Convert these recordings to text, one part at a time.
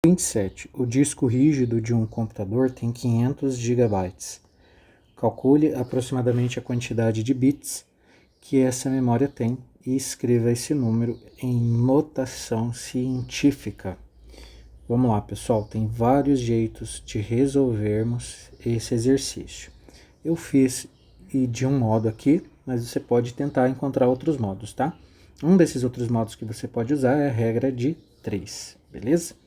27. O disco rígido de um computador tem 500 GB. Calcule aproximadamente a quantidade de bits que essa memória tem e escreva esse número em notação científica. Vamos lá, pessoal, tem vários jeitos de resolvermos esse exercício. Eu fiz de um modo aqui, mas você pode tentar encontrar outros modos, tá? Um desses outros modos que você pode usar é a regra de 3, beleza?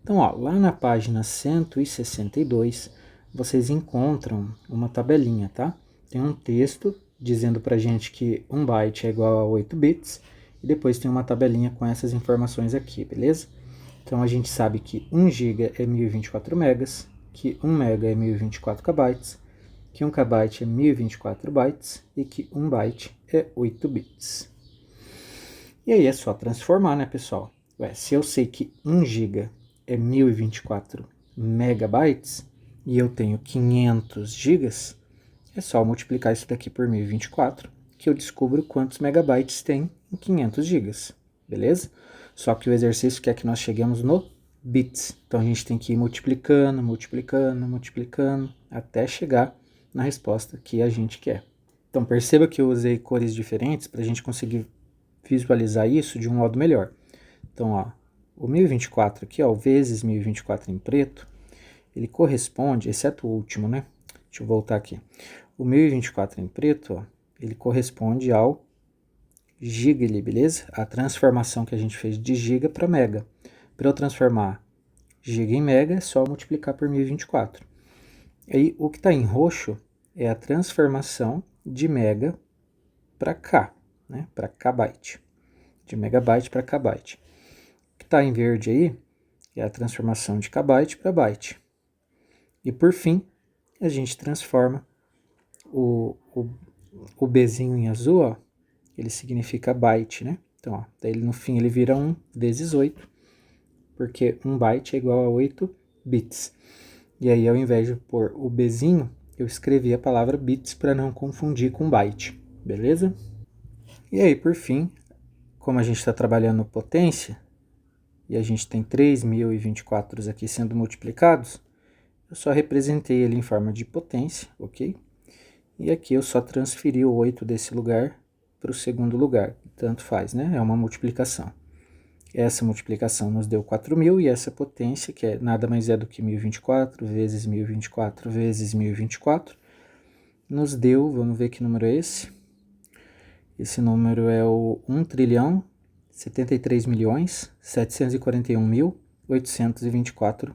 Então, ó, lá na página 162, vocês encontram uma tabelinha, tá? Tem um texto dizendo pra gente que 1 byte é igual a 8 bits, e depois tem uma tabelinha com essas informações aqui, beleza? Então, a gente sabe que 1 GB é 1024 megas, que 1 mega é 1024 KB, que 1 KB é 1024 bytes e que 1 byte é 8 bits. E aí é só transformar, né, pessoal? Se eu sei que 1 GB é 1024 megabytes e eu tenho 500 gigas, é só multiplicar isso daqui por 1024 que eu descubro quantos megabytes tem em 500 gigas, beleza? Só que o exercício quer que nós cheguemos no bits, então a gente tem que ir multiplicando, até chegar na resposta que a gente quer. Então perceba que eu usei cores diferentes para a gente conseguir visualizar isso de um modo melhor. Então, ó, o 1024 aqui, ó, o vezes 1024 em preto, ele corresponde, exceto o último, né? Deixa eu voltar aqui. O 1024 em preto, ó, ele corresponde ao giga ali, beleza? A transformação que a gente fez de giga para mega. Para eu transformar giga em mega, é só multiplicar por 1024. Aí, o que está em roxo é a transformação de mega para K, né? Para kbyte. De megabyte para kbyte. O que está em verde aí é a transformação de kbyte para byte. E por fim, a gente transforma o Bzinho em azul, ó, ele significa byte, né? Então, ó, daí no fim ele vira 1 vezes 8, porque 1 byte é igual a 8 bits. E aí, ao invés de pôr o Bzinho, eu escrevi a palavra bits para não confundir com byte, beleza? E aí, por fim, como a gente está trabalhando potência, e a gente tem 3024 aqui sendo multiplicados, eu só representei ele em forma de potência, ok? E aqui eu só transferi o 8 desse lugar para o segundo lugar, tanto faz, né? É uma multiplicação. Essa multiplicação nos deu 4.000 e essa potência, que é nada mais é do que 1024 vezes 1024 vezes 1024, nos deu, vamos ver que número é esse? Esse número é o 1.073.741.824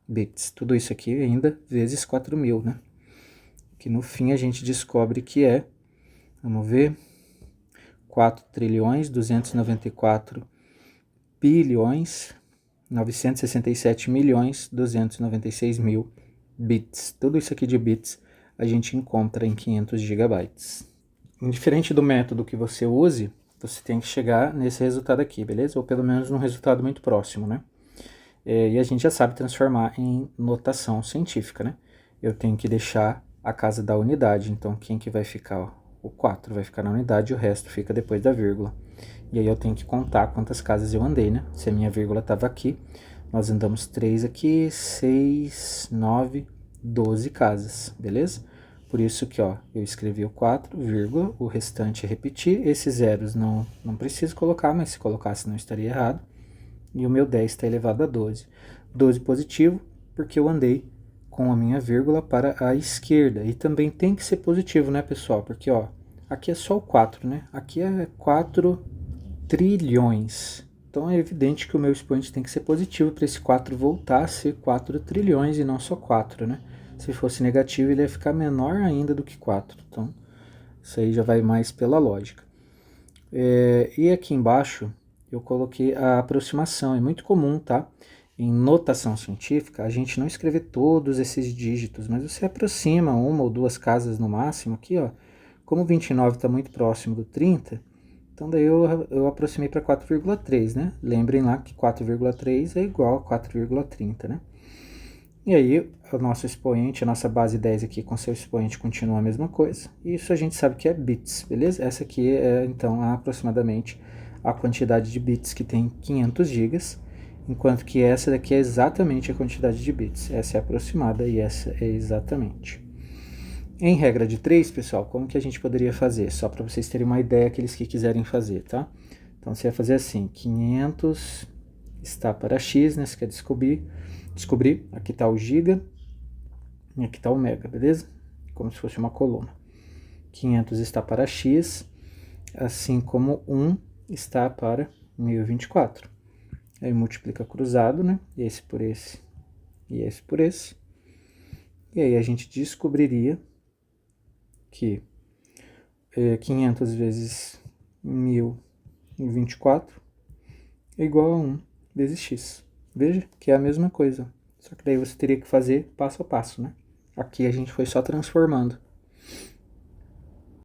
bits. Tudo isso aqui ainda vezes 4.000, né? Que no fim a gente descobre que é, vamos ver, 4.294.967.296.000 bits. Tudo isso aqui de bits a gente encontra em 500 gigabytes. Indiferente do método que você use, você tem que chegar nesse resultado aqui, beleza? Ou pelo menos num resultado muito próximo, né? E a gente já sabe transformar em notação científica, né? Eu tenho que deixar a casa da unidade, então quem que vai ficar? O 4 vai ficar na unidade e o resto fica depois da vírgula. E aí eu tenho que contar quantas casas eu andei, né? Se a minha vírgula estava aqui, nós andamos 3 aqui, 6, 9, 12 casas, beleza? Por isso que, ó, eu escrevi o 4, vírgula, o restante é repetir. Esses zeros não preciso colocar, mas se colocasse não estaria errado. E o meu 10 está elevado a 12. 12 positivo, porque eu andei com a minha vírgula para a esquerda. E também tem que ser positivo, né, pessoal? Porque, ó, aqui é só o 4, né? Aqui é 4 trilhões. Então é evidente que o meu expoente tem que ser positivo para esse 4 voltar a ser 4 trilhões e não só 4, né? Se fosse negativo, ele ia ficar menor ainda do que 4. Então, isso aí já vai mais pela lógica. E aqui embaixo, eu coloquei a aproximação. É muito comum, tá? Em notação científica, a gente não escrever todos esses dígitos, mas você aproxima uma ou duas casas no máximo aqui, ó. Como o 29 está muito próximo do 30, então daí eu aproximei para 4,3, né? Lembrem lá que 4,3 é igual a 4,30, né? E aí, o nosso expoente, a nossa base 10 aqui com seu expoente continua a mesma coisa. E isso a gente sabe que é bits, beleza? Essa aqui é, então, aproximadamente a quantidade de bits que tem 500 GB. enquanto que essa daqui é exatamente a quantidade de bits. Essa é aproximada e essa é exatamente. Em regra de 3, pessoal, como que a gente poderia fazer? Só para vocês terem uma ideia, aqueles que quiserem fazer, tá? Então, você vai fazer assim, 500 está para x, né? Você quer descobrir, aqui está o giga e aqui está o mega, beleza? Como se fosse uma coluna. 500 está para x, assim como 1 está para 1024. Aí multiplica cruzado, né? Esse por esse e esse por esse. E aí a gente descobriria que 500 vezes 1024 é igual a 1 vezes x. Veja que é a mesma coisa. Só que daí você teria que fazer passo a passo, né? Aqui a gente foi só transformando.